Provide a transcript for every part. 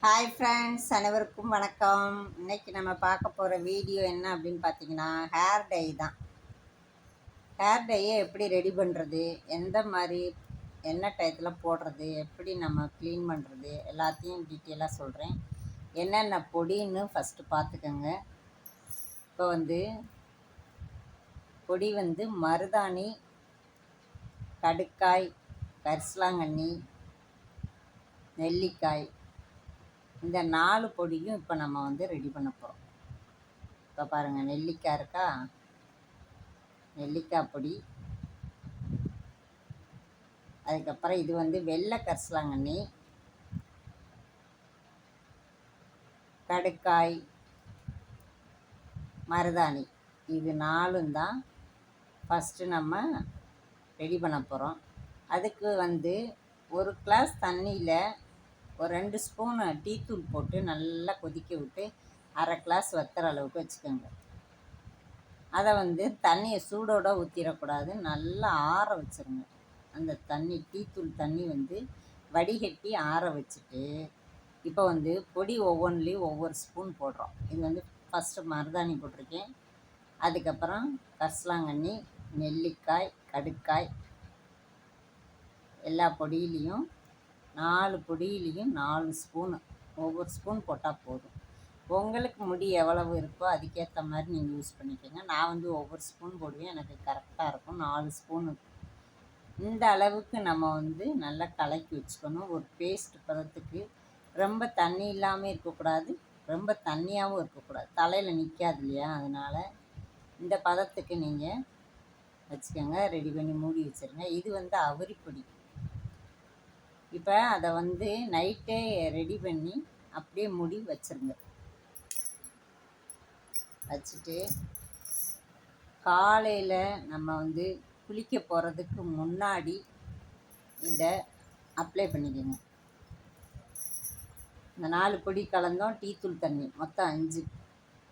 Hi friends, அனைவருக்கும் வணக்கம். இன்னைக்கு நம்ம பார்க்க போகிற வீடியோ என்ன அப்படின்னு பார்த்தீங்கன்னா, ஹேர் டை தான். ஹேர் டையை எப்படி ரெடி பண்ணுறது, எந்த மாதிரி என்ன டயத்தில் போடுறது, எப்படி நம்ம க்ளீன் பண்ணுறது, எல்லாத்தையும் டீட்டெயிலாக சொல்கிறேன். என்னென்ன பொடின்னு ஃபஸ்ட்டு பார்த்துக்கோங்க. இப்போ பொடி மருதாணி, கடுக்காய், கரிசலாங்கண்ணி, நெல்லிக்காய், இந்த 4 பொடியும் இப்போ நம்ம ரெடி பண்ண போகிறோம். இப்போ பாருங்கள், நெல்லிக்காய் இருக்கா, நெல்லிக்காய் பொடி. அதுக்கப்புறம் இது வெள்ளை கரிசலாங்கண்ணி, கடுக்காய், மருதாணி. இது 4ம் தான் ஃபஸ்ட்டு நம்ம ரெடி பண்ண போகிறோம். அதுக்கு ஒரு கிளாஸ் தண்ணியில் ஒரு 2 ஸ்பூனு டீத்தூள் போட்டு நல்லா கொதிக்க விட்டு அரை கிளாஸ் வத்துற அளவுக்கு வச்சுக்கோங்க. அதை தண்ணியை சூடோடு ஊற்றிடக்கூடாது, நல்லா ஆற வச்சுருங்க. அந்த தண்ணி, டீத்தூள் தண்ணி வடிகட்டி ஆற வச்சுட்டு, இப்போ பொடி ஒவ்வொன்றுலேயும் ஒவ்வொரு ஸ்பூன் போடுறோம். இது ஃபஸ்ட்டு மருதாணி போட்டிருக்கேன். அதுக்கப்புறம் கரிசலாங்கண்ணி, நெல்லிக்காய், கடுக்காய், எல்லா பொடியிலையும் 4 பொடியிலையும் 4 ஸ்பூனு, ஒவ்வொரு ஸ்பூன் போட்டால் போதும். உங்களுக்கு முடி எவ்வளவு இருக்கோ அதுக்கேற்ற மாதிரி நீங்கள் யூஸ் பண்ணிக்கோங்க. நான் ஒவ்வொரு ஸ்பூன் போடுவேன், எனக்கு கரெக்டாக இருக்கும். 4 ஸ்பூனு. இந்த அளவுக்கு நம்ம நல்லா கலக்கி வச்சுக்கணும். ஒரு பேஸ்ட் பதத்துக்கு. ரொம்ப தண்ணி இல்லாமல் இருக்கக்கூடாது, ரொம்ப தண்ணியாகவும் இருக்கக்கூடாது. தலையில் நிற்காது இல்லையா, அதனால் இந்த பதத்துக்கு நீங்கள் வச்சுக்கோங்க. ரெடி பண்ணி மூடி வச்சுருங்க. இது அவரிப்பொடி. இப்போ அதை நைட்டே ரெடி பண்ணி அப்படியே மூடி வச்சுருங்க. வச்சுட்டு காலையில் நம்ம குளிக்க போகிறதுக்கு முன்னாடி இந்த அப்ளை பண்ணிக்கோங்க. இந்த 4 பொடி கலந்தோம், டீத்தூள் தண்ணி மொத்தம் 5,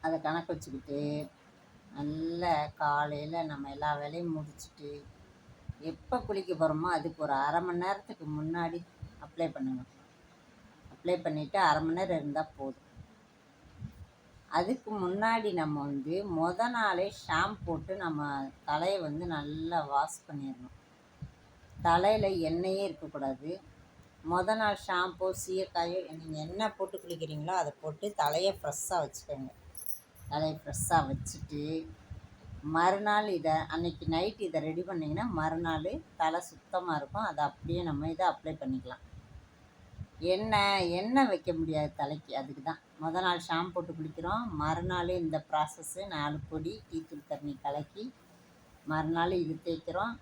அதை கணக்கு வச்சுக்கிட்டு நல்லா காலையில் நம்ம எல்லா வேலையும் முடிச்சுட்டு எப்போ குளிக்க போகிறோமோ அதுக்கு ஒரு அரை மணி நேரத்துக்கு முன்னாடி அப்ளை பண்ணுங்கள். அப்ளை பண்ணிவிட்டு அரை மணி நேரம் இருந்தால் போதும். அதுக்கு முன்னாடி நம்ம மொதல் நாளே ஷாம்பு போட்டு நம்ம தலையை நல்லா வாஷ் பண்ணிடணும். தலையில் எண்ணெயே இருக்கக்கூடாது. மொதல் நாள் ஷாம்போ, சீயக்காயோ நீங்கள் என்ன போட்டு குளிக்கிறீங்களோ அதை போட்டு தலையை ஃப்ரெஷ்ஷாக வச்சுக்கோங்க. தலையை ஃப்ரெஷ்ஷாக வச்சுட்டு மறுநாள் அன்றைக்கி நைட்டு இதை ரெடி பண்ணிங்கன்னா மறுநாள் தலை சுத்தமாக இருக்கும். அதை அப்படியே நம்ம இதை அப்ளை பண்ணிக்கலாம். எண்ணெய் வைக்க முடியாது தலைக்கு, அதுக்கு தான் மொதல் நாள் ஷாம்பு போட்டு குளிக்கிறோம். மறுநாள் இந்த ப்ராசஸ்ஸு 4 பொடி டீத்தூள் தண்ணி கலக்கி மறுநாள் இது தேய்க்கிறோம்.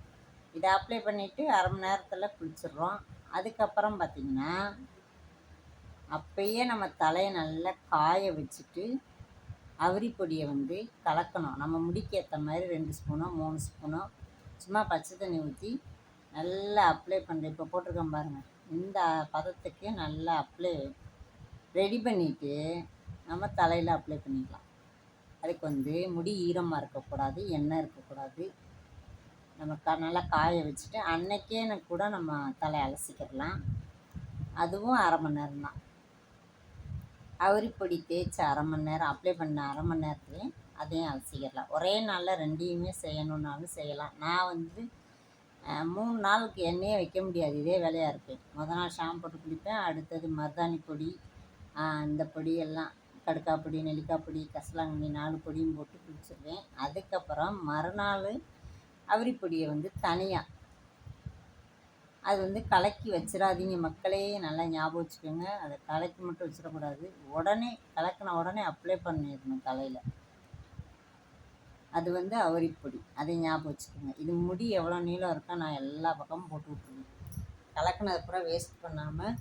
இதை அப்ளை பண்ணிவிட்டு அரை மணி நேரத்தில் குளிச்சிடுறோம். அதுக்கப்புறம் பார்த்திங்கன்னா அப்பயே நம்ம தலையை நல்லா காய வச்சுட்டு அவரி பொடியை கலக்கணும். நம்ம முடிக்கு ஏற்ற மாதிரி 2 ஸ்பூனோ 3 ஸ்பூனோ சும்மா பச்சை தண்ணி ஊற்றி நல்லா அப்ளை பண்ணுறேன். இப்போ போட்டிருக்கேன் பாருங்கள், இந்த பதத்துக்கு நல்லா ரெடி பண்ணிவிட்டு நம்ம தலையில் அப்ளை பண்ணிக்கலாம். அதுக்கு முடி ஈரமாக இருக்கக்கூடாது, எண்ணெய் இருக்கக்கூடாது. நம்ம நல்லா காய வச்சுட்டு அன்னைக்கே கூட நம்ம தலை அலசிக்கிடலாம். அதுவும் அரை மணி நேரம் தான். அவரிப்பொடி தேய்ச்சி அரை மணி நேரம், அப்ளை பண்ண அரை மணி நேரத்துலேயும் அதையும் அலசிக்கிடலாம். ஒரே நாளில் 2யுமே செய்யணுன்னாலும் செய்யலாம். நான் 3 நாளுக்கு எண்ணெயே வைக்க முடியாது, இதே வேலையாக இருப்பேன். மொதல் நாள் ஷாம்பு போட்டு குளிப்பேன். அடுத்தது மருதாணி பொடி, இந்த பொடியெல்லாம் கடுக்காய் பொடி, நெல்லிக்காய் பொடி, கரிசலாங்கண்ணி 4 பொடியும் போட்டு குளிச்சிடுவேன். அதுக்கப்புறம் மறுநாள் அவரிப்பொடியை தனியாக அது கலக்கி வச்சிடாதீங்க மக்களே, நல்லா ஞாபகம் வச்சுக்கோங்க. அதை கலக்கி மட்டும் வச்சிடக்கூடாது, உடனே கலக்கின உடனே அப்ளை பண்ணிடணும் தலையில். அது அவரிப்பொடி, அதை ஞாபகம் வச்சுக்கோங்க. இது முடி எவ்வளோ நீளம் இருக்கோ நான் எல்லா பக்கமும் போட்டு விட்ருவேன். கலக்கினது பூரா வேஸ்ட் பண்ணாமல்,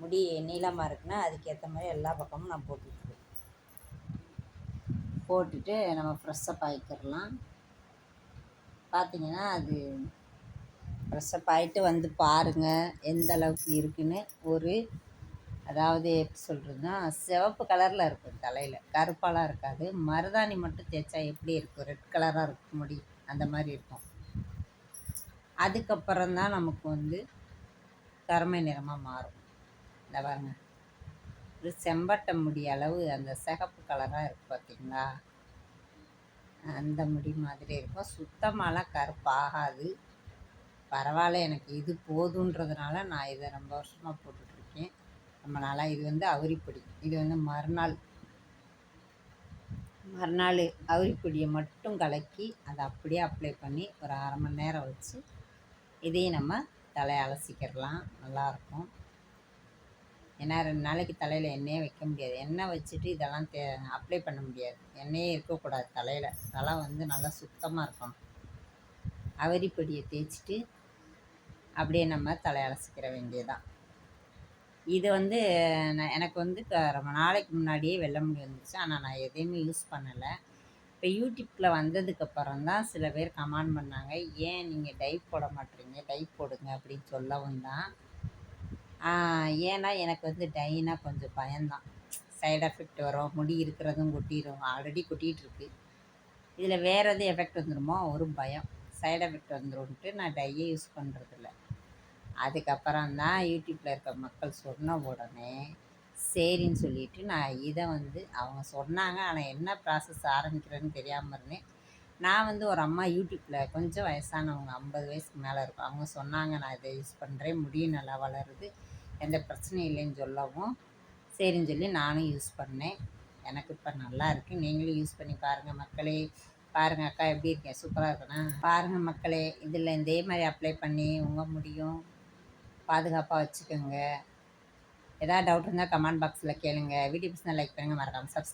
முடி நீளமாக இருக்குன்னா அதுக்கேற்ற மாதிரி எல்லா பக்கமும் நான் போட்டு விட்ருவேன். போட்டுட்டு நம்ம ஃப்ரெஷ்ஷப் ஆகிக்கிறலாம். பார்த்திங்கன்னா அது ஃப்ரெஷ்ஷப் ஆகிட்டு பாருங்கள் எந்த அளவுக்கு இருக்குன்னு. அதாவது எப்படி சொல்கிறதுனா, சிவப்பு கலரில் இருக்கும் தலையில், கருப்பாலாம் இருக்காது. மருதாணி மட்டும் தேய்ச்சா எப்படி இருக்கும், ரெட் கலராக இருக்கும் முடி, அந்த மாதிரி இருக்கும். அதுக்கப்புறம் தான் நமக்கு கருமை நிறமாக மாறும். இந்த பாருங்க, ஒரு செம்பட்டை முடி அளவு அந்த சிகப்பு கலராக இருக்குது பார்த்தீங்களா, அந்த முடி மாதிரி இருக்கும். சுத்தமாலாம் கருப்பாகாது. பரவாயில்ல, எனக்கு இது போதுன்றதுனால நான் இதை ரொம்ப வருஷமாக போட்டுட்ருக்கேன். ரொம்ப நாளாக. இது வந்து அவுரிப்பொடி. இது வந்து மறுநாள் அவுரிப்பொடியை மட்டும் கலக்கி அதை அப்படியே அப்ளை பண்ணி ஒரு 1/2 மணி நேரம் வச்சு இதையும் நம்ம தலையை அலசிக்கிடலாம். நல்லாயிருக்கும். ஏன்னா 2 நாளைக்கு தலையில் எண்ணெயே வைக்க முடியாது. எண்ணெய் வச்சுட்டு இதெல்லாம் அப்ளை பண்ண முடியாது. எண்ணெயே இருக்கக்கூடாது தலையில். தலை வந்து நல்லா சுத்தமாக இருக்கணும். அவுரிப்பொடியை தேய்ச்சிட்டு அப்படியே நம்ம தலையை அலசிக்கிற வேண்டியதுதான். இது வந்து எனக்கு வந்து ரொம்ப நாளைக்கு முன்னாடியே வெள்ளை முடி வந்துச்சு. ஆனால் நான் எதையுமே யூஸ் பண்ணலை. இப்போ யூடியூப்பில் வந்ததுக்கப்புறம் தான் சில பேர் கமெண்ட் பண்ணாங்க, ஏன் நீங்கள் டை போட மாட்டீங்க, டை போடுங்க அப்படின்னு சொல்லவும் தான். ஏன்னா எனக்கு வந்து டைனா கொஞ்சம் பயம்தான். சைடு எஃபெக்ட் வரும், முடி இருக்கிறதும் கொட்டிடும். ஆல்ரெடி கொட்டிகிட்ருக்கு. இதில் வேறு எதுவும் எஃபெக்ட் வந்துடுமோ ஒரு பயம். சைடு எஃபெக்ட் வந்துடும்ன்ட்டு நான் டையே யூஸ் பண்ணுறதில்ல. அதுக்கப்புறம் தான் யூடியூப்பில் இருக்க மக்கள் சொன்ன உடனே சரின்னு சொல்லிவிட்டு நான் இதை வந்து அவங்க சொன்னாங்க. ஆனால் என்ன ப்ராசஸ் ஆரம்பிக்கிறேன்னு தெரியாமல் இருந்தேன். நான் வந்து ஒரு அம்மா யூடியூப்பில் கொஞ்சம் வயசானவங்க, 50 வயசுக்கு மேலே இருக்கும், அவங்க சொன்னாங்க, நான் இதை யூஸ் பண்ணுறேன், முடியும் நல்லா வளருது, எந்த பிரச்சனையும் இல்லைன்னு சொல்லவும் சரின்னு சொல்லி நானும் யூஸ் பண்ணேன். எனக்கு இப்போ நல்லா இருக்குது. நீங்களும் யூஸ் பண்ணி பாருங்கள் மக்களே. பாருங்கள் அக்கா எப்படி இருக்கேன், சூப்பராக இருக்கேனா? பாருங்கள் மக்களே, இதில் இதே மாதிரி அப்ளை பண்ணி உங்கள் முடியும் பாதுகாப்பாக வச்சுக்கோங்க. ஏதாவது டவுட் இருந்தால் கமெண்ட் பாக்ஸில் கேளுங்க. வீடியோ பிடிச்சிருந்தா லைக் பண்ணுங்கள், மறக்காமல் சப்ஸ்கிரைப்